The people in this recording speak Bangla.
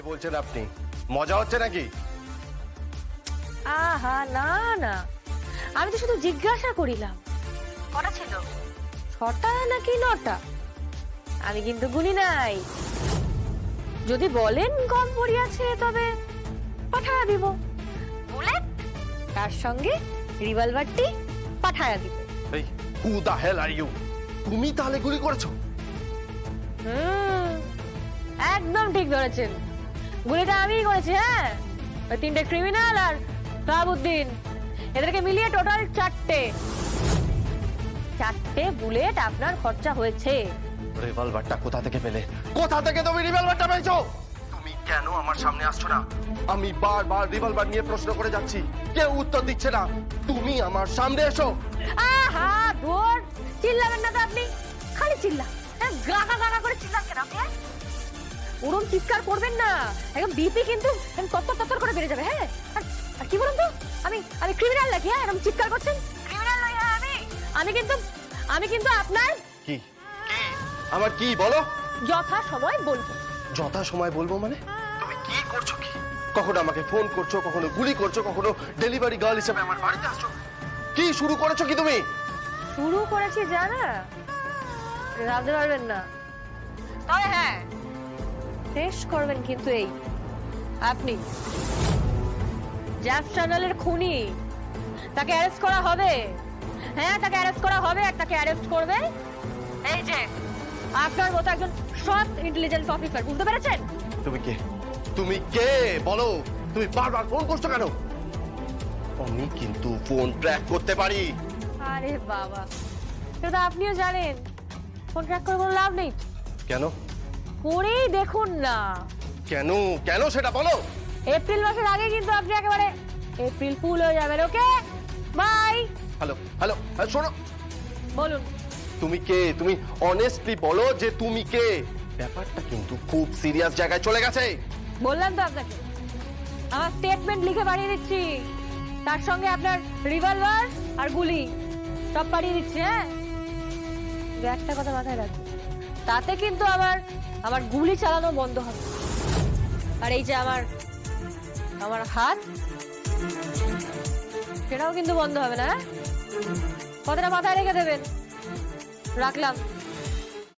বলছেন আপনি? মজা হচ্ছে নাকি? আহা না না, আমি তো শুধু জিজ্ঞাসা করিলাম কটা ছিল, 6টা নাকি 9টা। আমি কিন্তু গুনি নাই। যদি বলেন কম পড়িয়াছে তবে পাঠায়া দিব বুলেট, তার সঙ্গে রিভলভারটি পাঠায়া দিব। এই হু দা হেল আর ইউ? তুমি তাহলে গুলি করেছো? একদম ঠিক ধরেছেন, গুলিটা আমিই করেছি। হ্যাঁ, ওই 3টে ক্রিমিনাল আর সাহাবুদ্দিন, এদেরকে মিলিয়ে টোটাল 4টে বুলেট আপনার খরচা হয়েছে। রিভলভারটা কোথা থেকে পেলে? কোথা থেকে তুমি রিভলভারটা পেয়েছো? তুমি কেন আমার সামনে আসছো না? আমি বারবার রিভলভার নিয়ে প্রশ্ন করে যাচ্ছি, কেউ উত্তর দিচ্ছে না। তুমি আমার সামনে এসো। আহা ধর, চিল্লাবেন না তো আপনি, খালি চিল্লা, গাগা গাগা করে চিল্লান কেন আপনি? ওরম চিৎকার করবেন না, একদম বিপি কিন্তু তত্তর করে বেড়ে যাবে। হ্যাঁ, আর কি বলুন তো, আমি ক্রিমিনাল নাকি? হ্যাঁ, এরকম চিৎকার করছেন? ক্রিমিনাল নই। হ্যাঁ, আমি কিন্তু আপনার কি? আমার কি বলো? যথা সময় বলবো। যথা সময় বলবো মানে? তুমি কি করছো কি? কখনো আমাকে ফোন করছো, কখনো গুলি করছো, কখনো ডেলিভারি গার্ল হিসেবে আমার বাড়িতে আসছো। কি শুরু করেছো কি তুমি? শুরু করেছি জানা, ভাবতে পারবেন না। তবে হ্যাঁ, শেষ করবেন কিন্তু এই আপনি। জ্যাফ চ্যানেলের খুনি, তাকে অ্যারেস্ট করা হবে। হ্যাঁ, তাকে অ্যারেস্ট করা হবে, আর তাকে অ্যারেস্ট করবে এই যে আপনার মতো একজন সৎ ইন্টেলিজেন্স অফিসার। বুঝতে পেরেছেন? তুমি কে? তুমি কে বলো? তুমি বারবার ফোন করছো কেন? আমি কিন্তু ফোন ট্র্যাক করতে পারি। আরে বাবা, সেটা তো আপনিও জানেন। ফোন ট্র্যাক করে কোনো লাভ নেই। কেন? করেই দেখুন না। কেন কেন সেটা বলো। এপ্রিল মাসের আগে কিন্তু আপনি একেবারে এপ্রিল ফুল হয়ে যাবেন। Okay bye. হ্যালো হ্যালো, শোনো। বলুন তুমি কে? তুমি অনেস্টলি বলো যে তুমি কে। ব্যাপারটা কিন্তু খুব সিরিয়াস জায়গায় চলে গেছে। বললাম তো আপনাকে, আমার স্টেটমেন্ট লিখে পাঠিয়ে দিচ্ছি, তার সঙ্গে আপনার রিভলভার আর গুলি সব পাঠিয়ে দিচ্ছি। হ্যাঁ, কিন্তু একটা কথা মাথায় রাখবেন, তাতে কিন্তু আমার গুলি চালানো বন্ধ হবে। আর এই যে আমার হাত, সেটাও কিন্তু বন্ধ হবে না। হ্যাঁ, কথাটা মাথায় রেখে দেবেন। রাখলাম।